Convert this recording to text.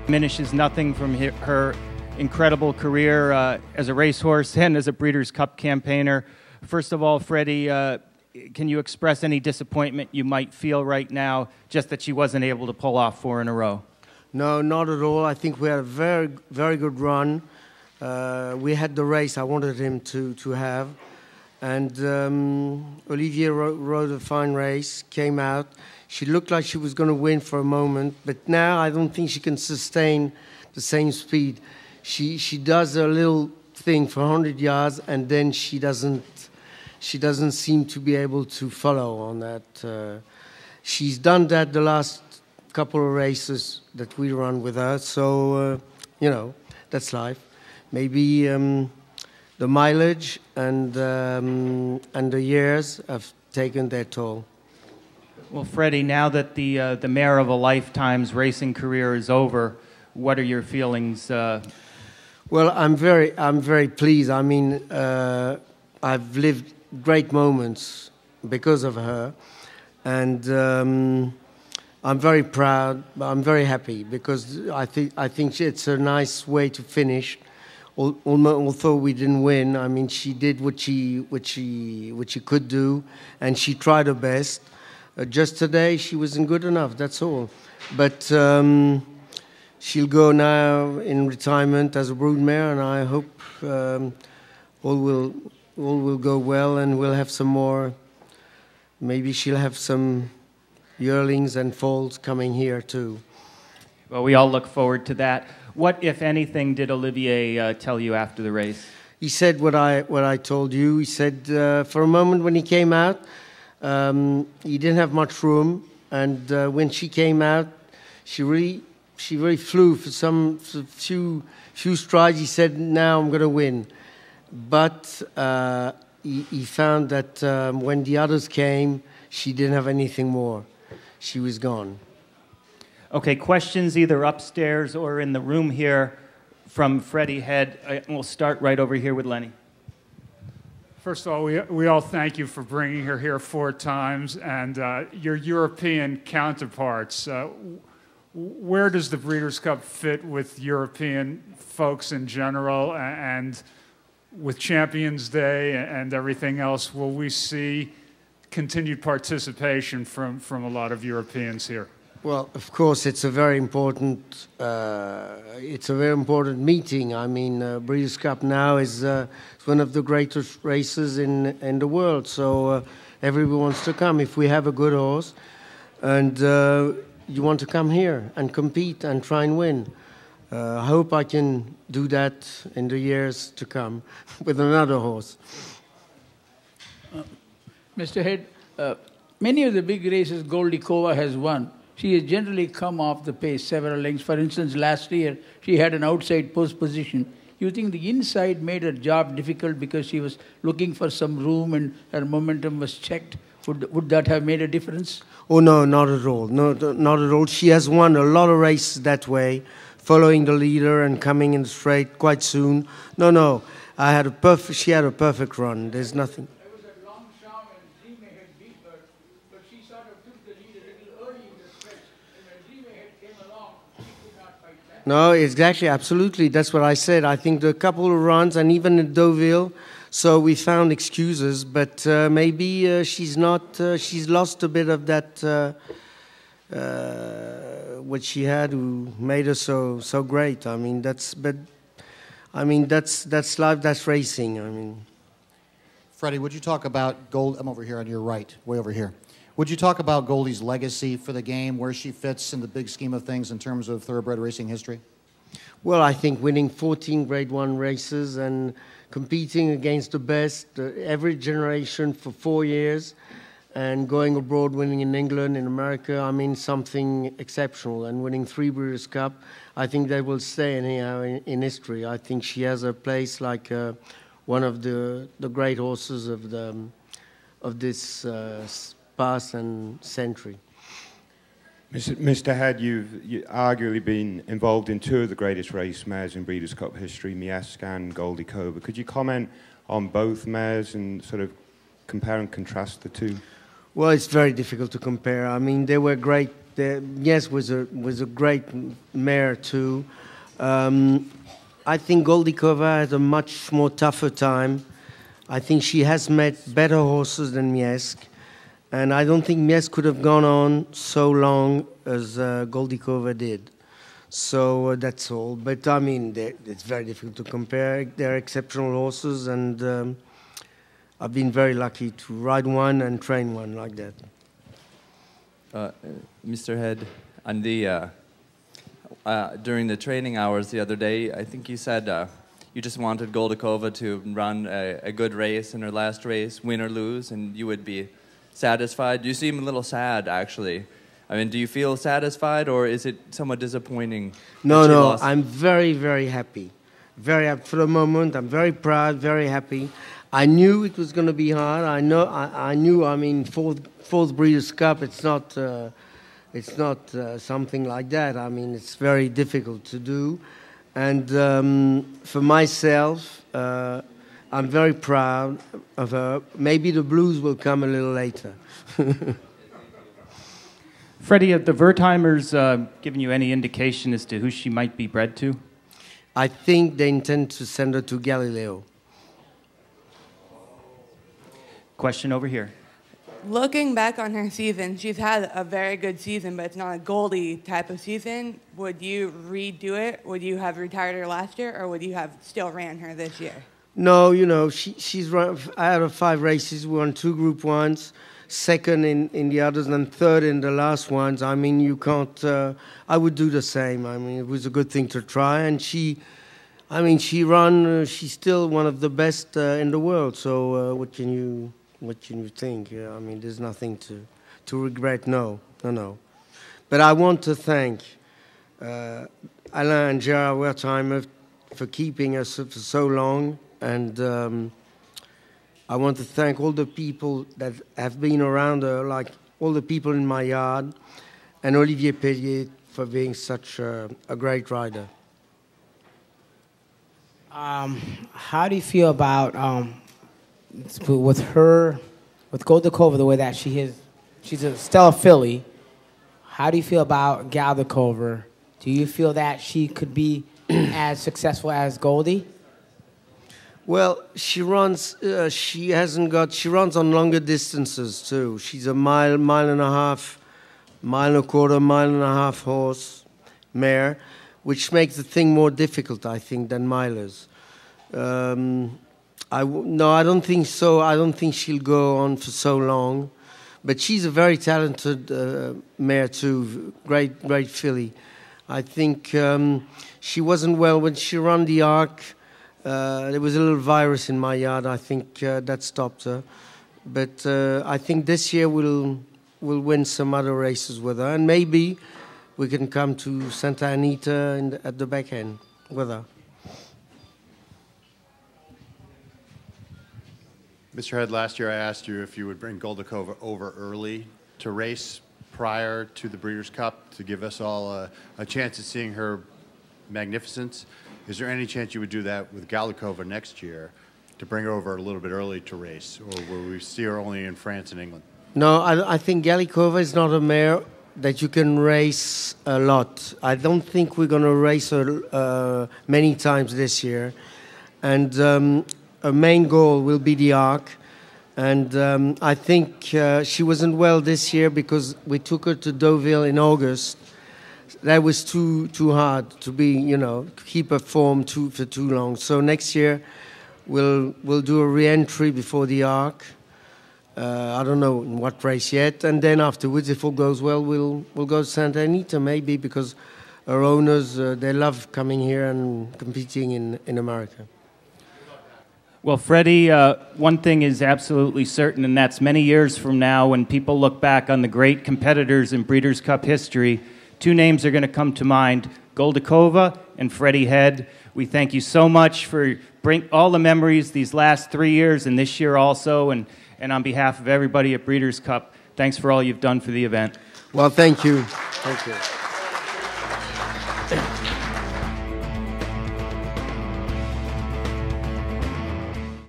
Diminishes nothing from her incredible career as a racehorse and as a Breeders' Cup campaigner. First of all, Freddie, can you express any disappointment you might feel right now, just that she wasn't able to pull off 4 in a row? No, not at all. I think we had a very, very good run. We had the race I wanted him to have. And Olivier rode a fine race, came out. She looked like she was going to win for a moment, but now I don't think she can sustain the same speed. She does a little thing for 100 yards, and then she doesn't seem to be able to follow on that. She's done that the last couple of races that we run with her, so you know, that's life. Maybe the mileage and the years have taken their toll. Well, Freddie, now that the mare of a lifetime's racing career is over, what are your feelings? Well, I'm very pleased. I mean, I've lived great moments because of her, and I'm very proud. I'm very happy because I think it's a nice way to finish. Although we didn't win, I mean, she did what she could do, and she tried her best. Just today, she wasn't good enough. That's all. But she'll go now in retirement as a broodmare, and I hope all will go well, and we'll have some more. Maybe she'll have some yearlings and foals coming here too. Well, we all look forward to that. What, if anything, did Olivier tell you after the race? He said what I told you. He said for a moment when he came out, he didn't have much room, and when she came out, she really flew for some few strides. He said, "Now I'm going to win," but he found that when the others came, she didn't have anything more. She was gone. Okay, questions either upstairs or in the room here from Freddy Head. We'll start right over here with Lenny. First of all, we all thank you for bringing her here 4 times, and your European counterparts. Where does the Breeders' Cup fit with European folks in general, and with Champions Day and everything else? Will we see continued participation from a lot of Europeans here? Well, of course, it's a very important meeting. I mean, Breeders' Cup now is one of the greatest races in the world. So everyone wants to come. If we have a good horse, and you want to come here and compete and try and win, I hope I can do that in the years to come with another horse. Mr. Head, many of the big races Goldikova has won. She has generally come off the pace several lengths. For instance, last year, she had an outside post position. You think the inside made her job difficult because she was looking for some room and her momentum was checked? Would that have made a difference? Oh, no, not at all. No, not at all. She has won a lot of races that way, following the leader and coming in straight quite soon. No. She had a perfect run. There's nothing. No, exactly, absolutely. That's what I said. I think the couple of runs, and even at Deauville, so we found excuses. But maybe she's lost a bit of that what she had, who made her so great. I mean, that's life. That's racing. I mean, Freddie, would you talk about Gold? I'm over here on your right, way over here. Would you talk about Goldie's legacy for the game, where she fits in the big scheme of things in terms of thoroughbred racing history? Well, I think winning 14 Grade 1 races and competing against the best every generation for 4 years and going abroad, winning in England, in America, I mean, something exceptional. And winning 3 Breeders' Cup, I think that will stay in history. I think she has a place like one of the great horses of this past and century. Mr. Head, you've arguably been involved in 2 of the greatest race mares in Breeders' Cup history, Miesca and Goldikova. Could you comment on both mares and sort of compare and contrast the 2? Well, it's very difficult to compare. I mean, they were great Mies was a great mare too. I think Goldikova had a much more tougher time. I think she has met better horses than Mies, and I don't think Mies could have gone on so long as Goldikova did. So that's all. But I mean, it's very difficult to compare. They're exceptional horses, and I've been very lucky to ride one and train one like that. Mr. Head, on the during the training hours the other day, I think you said you just wanted Goldikova to run a good race in her last race, win or lose, and you would be satisfied. You seem a little sad, actually. I mean, do you feel satisfied, or is it somewhat disappointing? No, I'm very, very happy. Very happy for the moment. I'm very proud, very happy. I knew it was going to be hard. I knew. I mean, fourth Breeders' Cup. It's not something like that. I mean, it's very difficult to do. And for myself, I'm very proud of her. Maybe the blues will come a little later. Freddie, have the Wertheimers given you any indication as to who she might be bred to? I think they intend to send her to Galileo. Question over here. Looking back on her season, she's had a very good season, but it's not a Goldie type of season. Would you redo it? Would you have retired her last year, or would you have still ran her this year? No, you know, she's run out of 5 races. We won 2 Group 1s, second in the others, and third in the last ones. I mean, you can't. I would do the same. I mean, it was a good thing to try, and she's still one of the best in the world. So what can you think? Yeah, I mean, there's nothing to regret. No. But I want to thank Alain and Gerard Wertheimer for keeping us for so long, and I want to thank all the people that have been around her, like all the people in my yard, and Olivier Pellier for being such a great rider. How do you feel about with Goldikova, the way that she is? She's a stellar filly. How do you feel about Goldikova? Do you feel that she could be as successful as Goldie? Well, she runs. She runs on longer distances too. She's a mile and a half, mile and a quarter, mile and a half horse mare, which makes the thing more difficult, I think, than milers. No, I don't think so. I don't think she'll go on for so long. But she's a very talented mare too. Great filly. I think she wasn't well when she ran the Arc. There was a little virus in my yard. I think that stopped her. But I think this year we'll win some other races with her, and maybe we can come to Santa Anita at the back end with her. Mr. Head, last year I asked you if you would bring Goldikova over early to race prior to the Breeders' Cup to give us all a chance of seeing her magnificence. Is there any chance you would do that with Goldikova next year to bring her over a little bit early to race, or will we see her only in France and England? No, I think Goldikova is not a mare that you can race a lot. I don't think we're going to race her many times this year. And her main goal will be the Arc. And I think she wasn't well this year because we took her to Deauville in August. That was too hard to be, keep her form for too long. So next year we'll do a re-entry before the Arc. I don't know in what race yet. And then afterwards, if all goes well, we'll go to Santa Anita maybe, because our owners, they love coming here and competing in America. Well, Freddie, one thing is absolutely certain, and that's many years from now, when people look back on the great competitors in Breeders' Cup history, 2 names are going to come to mind: Goldikova and Freddy Head. We thank you so much for bringing all the memories these last 3 years and this year also, and on behalf of everybody at Breeders' Cup, thanks for all you've done for the event. Well, thank you. Thank you.